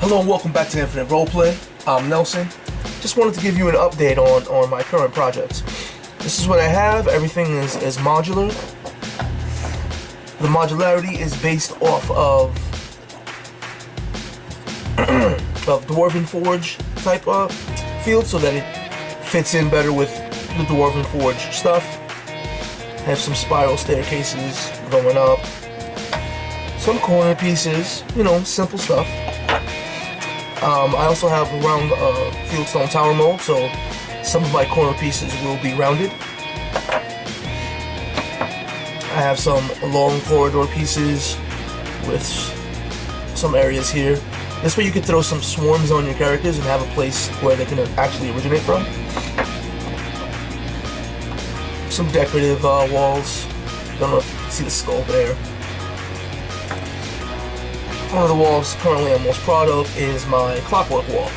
Hello and welcome back to Infinite Roleplay. I'm Nelson. Just wanted to give you an update on my current projects. This is what I have. Everything is modular. The modularity is based off of Dwarven Forge type of field so that it fits in better with the Dwarven Forge stuff. I have some spiral staircases going up. Some corner pieces, you know, simple stuff. I also have a round fieldstone tower mold, so some of my corner pieces will be rounded. I have some long corridor pieces with some areas here. This way you can throw some swarms on your characters and have a place where they can actually originate from. Some decorative walls. Don't know if you can see the skull there. One of the walls currently I'm most proud of is my clockwork wall.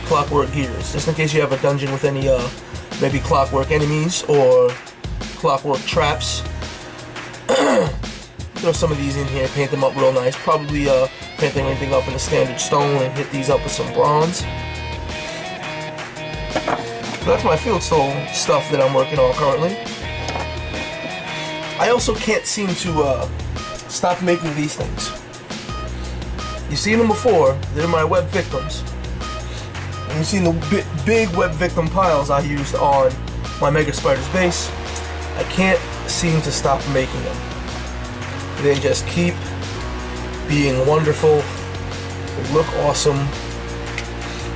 Clockwork gears, just in case you have a dungeon with any maybe clockwork enemies or clockwork traps. Throw some of these in here, paint them up real nice. Probably paint everything up in a standard stone and hit these up with some bronze. So that's my fieldstone stuff that I'm working on currently. I also can't seem to stop making these things. You've seen them before. They're my web victims. And you've seen the big web victim piles I used on my Mega Spider's base. I can't seem to stop making them. They just keep being wonderful. They look awesome.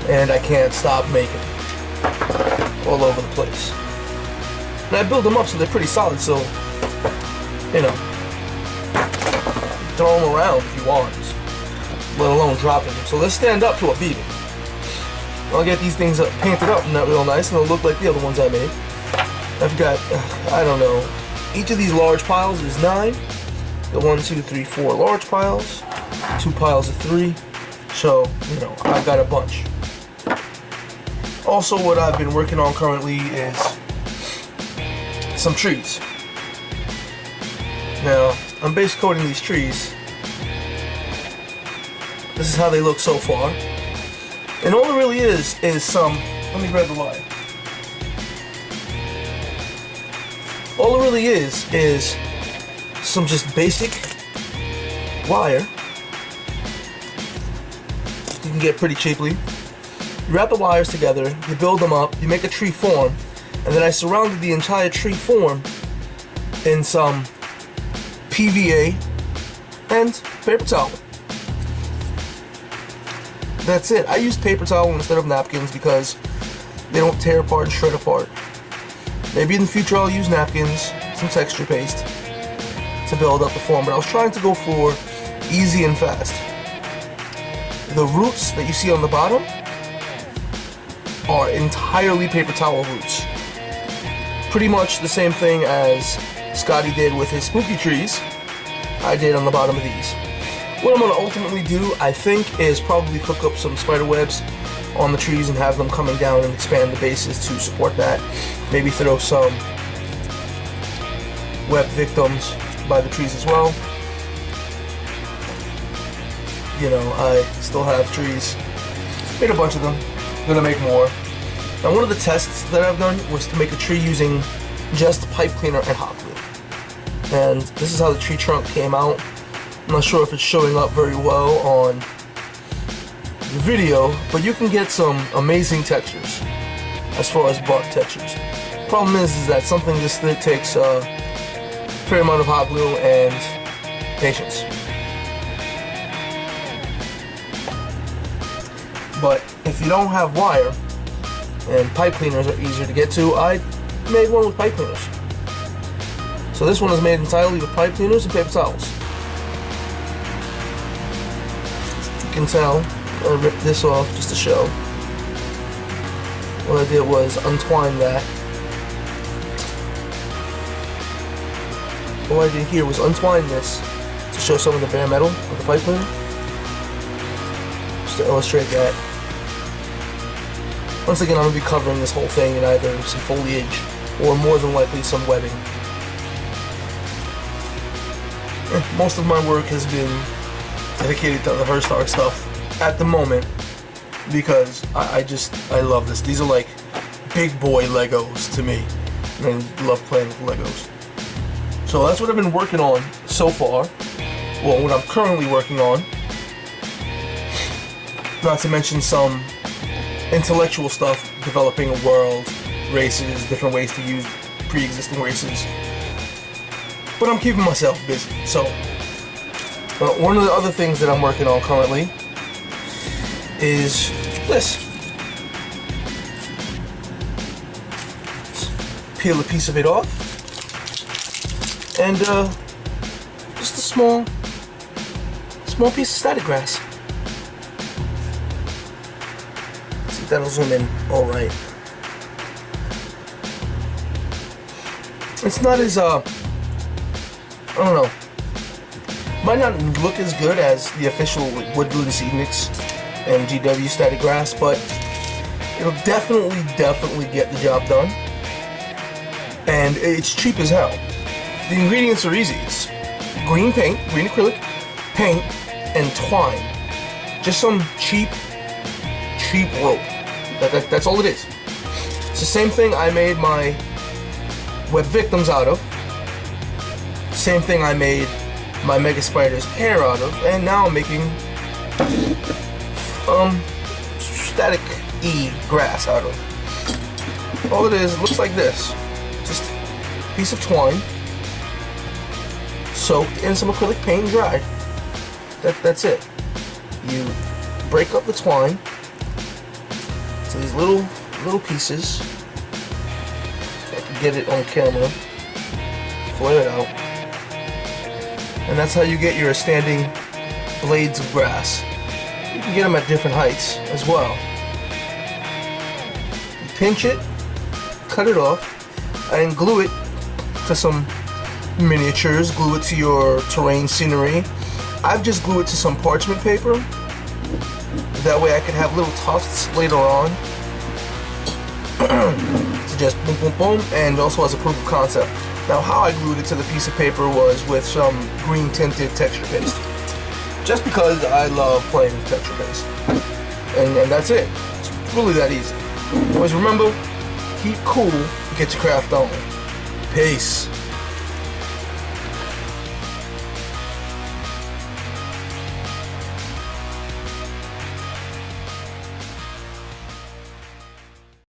And I can't stop making them all over the place. And I build them up so they're pretty solid, so, you know, throw them around if you want, let alone dropping them. So let's stand up to a beating. I'll get these things painted up and that real nice, and they'll look like the other ones I made. I've got, I don't know, each of these large piles is 9. The 1, 2, 3, 4 large piles, 2 piles of 3. So, you know, I've got a bunch. Also, what I've been working on currently is some trees. Now, I'm base coating these trees. This is how they look so far. And all it really is some, let me grab the wire. All it really is some just basic wire. You can get pretty cheaply. You wrap the wires together, you build them up, you make a tree form, and then I surrounded the entire tree form in some PVA and paper towel. That's it. I used paper towel instead of napkins because they don't tear apart and shred apart. Maybe in the future I'll use napkins, some texture paste to build up the form, but I was trying to go for easy and fast. The roots that you see on the bottom are entirely paper towel roots. Pretty much the same thing as Scotty did with his spooky trees, I did on the bottom of these. What I'm going to ultimately do, I think, is probably hook up some spider webs on the trees and have them coming down and expand the bases to support that. Maybe throw some web victims by the trees as well. You know, I still have trees. Made a bunch of them. Gonna make more. Now, one of the tests that I've done was to make a tree using just pipe cleaner and hot glue. And this is how the tree trunk came out. I'm not sure if it's showing up very well on the video, but you can get some amazing textures as far as bark textures. Problem is that something this thick takes a fair amount of hot glue and patience. But if you don't have wire, and pipe cleaners are easier to get to, I made one with pipe cleaners. So this one is made entirely with pipe cleaners and paper towels. You can tell, I ripped this off just to show. What I did was untwine that. What I did here was untwine this to show some of the bare metal of the pipe cleaner. Just to illustrate that. Once again, I'm going to be covering this whole thing in either some foliage or more than likely some webbing. Most of my work has been dedicated to the ISHARE stuff. at the moment because I love this. These are like big boy Legos to me, and I love playing with Legos. So that's what I've been working on so far. Well, what I'm currently working on. Not to mention some intellectual stuff, developing a world, races, different ways to use pre-existing races. But I'm keeping myself busy. So one of the other things that I'm working on currently is this. Let's peel a piece of it off, and just a small piece of static grass. See if that'll zoom in all right. It's not as I don't know. Might not look as good as the official Woodland Seed Mix and GW static grass, but it'll definitely get the job done. And it's cheap as hell. The ingredients are easy. It's green paint, green acrylic, paint, and twine. Just some cheap rope. That's all it is. It's the same thing I made my web victims out of. Same thing I made my Mega Spider's hair out of, and now I'm making static E grass out of. All it is, it looks like this. Just a piece of twine soaked in some acrylic paint and dried. That's it. You break up the twine to these little pieces. I can get it on camera. Flare it out. And that's how you get your standing blades of grass. You can get them at different heights as well. You pinch it, cut it off, and glue it to some miniatures. Glue it to your terrain scenery. I've just glued it to some parchment paper. That way I can have little tufts later on. To just boom, boom, boom, and also as a proof of concept. Now, how I glued it to the piece of paper was with some green tinted texture paste. Just because I love playing with texture paste. And that's it. It's really that easy. Always remember, keep cool, get your craft on. Peace.